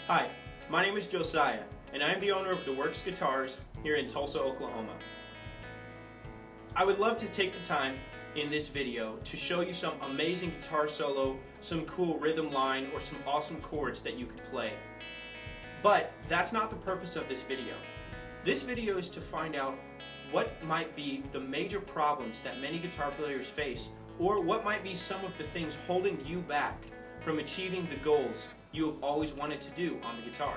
Hi, my name is Josiah, and I am the owner of The Works Guitars here in Tulsa, Oklahoma. I would love to take the time in this video to show you some amazing guitar solo, some cool rhythm line, or some awesome chords that you could play. But that's not the purpose of this video. This video is to find out what might be the major problems that many guitar players face, or what might be some of the things holding you back from achieving the goals you have always wanted to do on the guitar.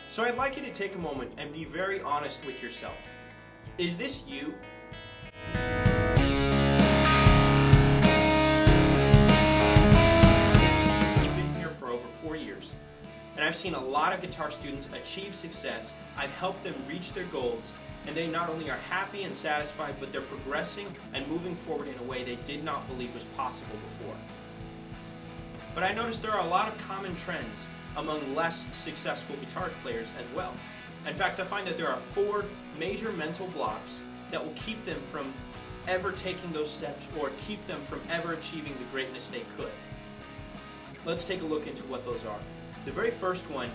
So I'd like you to take a moment and be very honest with yourself. Is this you? I've been here for over 4 years, and I've seen a lot of guitar students achieve success. I've helped them reach their goals, and they not only are happy and satisfied, but they're progressing and moving forward in a way they did not believe was possible before. But I noticed there are a lot of common trends among less successful guitar players as well. In fact, I find that there are 4 major mental blocks that will keep them from ever taking those steps or keep them from ever achieving the greatness they could. Let's take a look into what those are. The very first one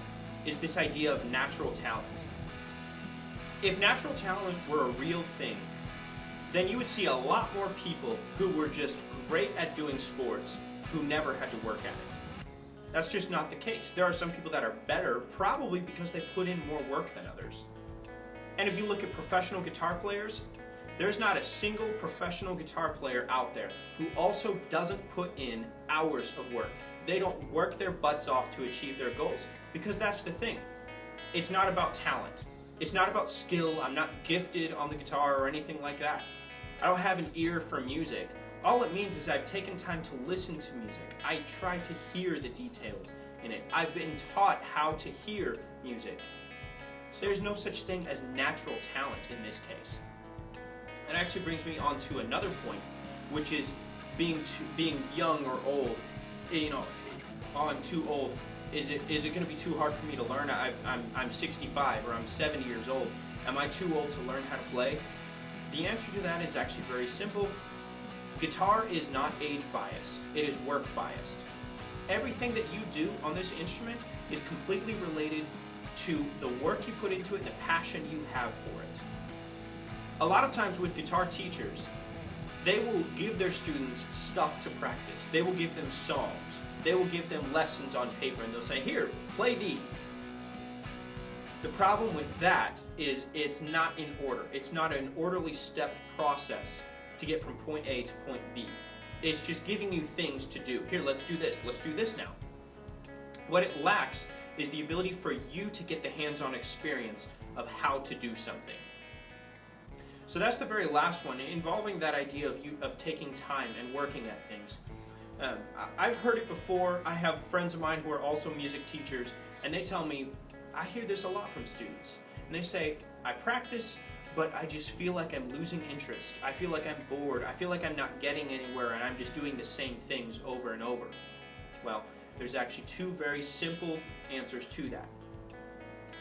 is this idea of natural talent. If natural talent were a real thing, then you would see a lot more people who were just great at doing sports who never had to work at it. That's just not the case. There are some people that are better probably because they put in more work than others. And if you look at professional guitar players, there's not a single professional guitar player out there who also doesn't put in hours of work. They don't work their butts off to achieve their goals, because that's the thing. It's not about talent. It's not about skill. I'm not gifted on the guitar or anything like that. I don't have an ear for music. All it means is I've taken time to listen to music. I try to hear the details in it. I've been taught how to hear music. So there's no such thing as natural talent in this case. That actually brings me on to another point, which is being young or old. You know, oh, I'm too old. Is it going to be too hard for me to learn? I'm 65 or I'm 70 years old. Am I too old to learn how to play? The answer to that is actually very simple. Guitar is not age biased, it is work biased. Everything that you do on this instrument is completely related to the work you put into it and the passion you have for it. A lot of times with guitar teachers, they will give their students stuff to practice. They will give them songs. They will give them lessons on paper, and they'll say, here, play these. The problem with that is it's not in order. It's not an orderly stepped process to get from point A to point B. It's just giving you things to do. Here, let's do this now. What it lacks is the ability for you to get the hands-on experience of how to do something. So that's the very last one, involving that idea of taking time and working at things. I've heard it before. I have friends of mine who are also music teachers, and they tell me, I hear this a lot from students, and they say, I practice, but I just feel like I'm losing interest. I feel like I'm bored. I feel like I'm not getting anywhere, and I'm just doing the same things over and over. Well, there's actually 2 very simple answers to that.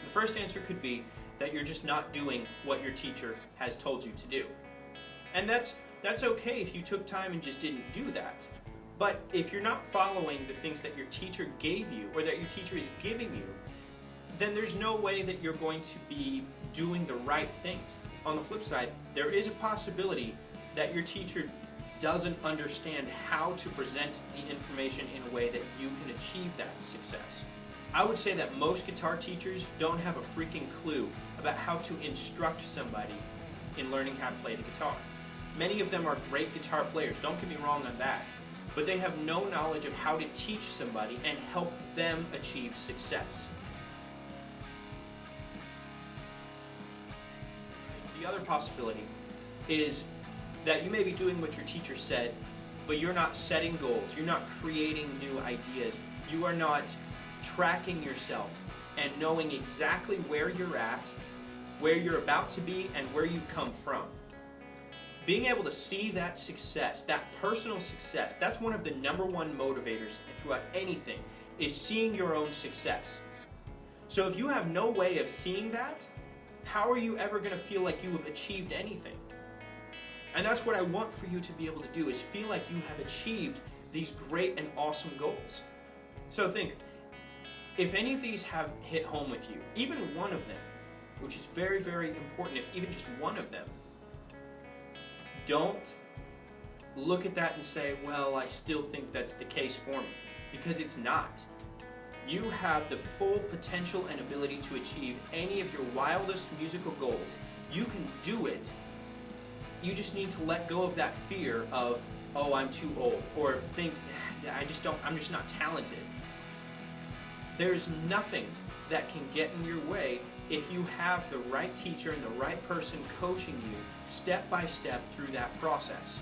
The first answer could be that you're just not doing what your teacher has told you to do. And that's okay if you took time and just didn't do that. But if you're not following the things that your teacher gave you, or that your teacher is giving you, then there's no way that you're going to be doing the right things. On the flip side, there is a possibility that your teacher doesn't understand how to present the information in a way that you can achieve that success. I would say that most guitar teachers don't have a freaking clue about how to instruct somebody in learning how to play the guitar. Many of them are great guitar players, don't get me wrong on that, but they have no knowledge of how to teach somebody and help them achieve success. The other possibility is that you may be doing what your teacher said, but you're not setting goals, you're not creating new ideas, you are not tracking yourself and knowing exactly where you're at, where you're about to be, and where you've come from. Being able to see that success, that personal success, that's one of the #1 motivators throughout anything, is seeing your own success. So if you have no way of seeing that, how are you ever going to feel like you have achieved anything? And that's what I want for you to be able to do, is feel like you have achieved these great and awesome goals. So think, if any of these have hit home with you, even one of them, which is very, very important, if even just one of them, don't look at that and say, well, I still think that's the case for me, because it's not. You have the full potential and ability to achieve any of your wildest musical goals. You can do it. You just need to let go of that fear of, oh, I'm too old, or think, I'm just not talented. There's nothing that can get in your way if you have the right teacher and the right person coaching you step by step through that process.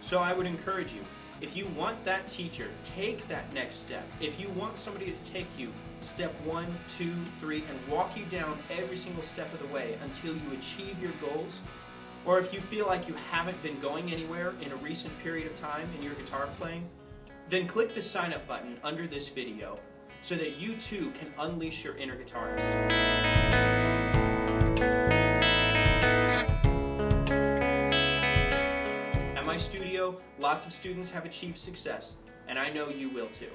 So I would encourage you, if you want that teacher, take that next step. If you want somebody to take you step 1, 2, 3, and walk you down every single step of the way until you achieve your goals, or if you feel like you haven't been going anywhere in a recent period of time in your guitar playing, then click the sign up button under this video so that you too can unleash your inner guitarist. At my studio, lots of students have achieved success, and I know you will too.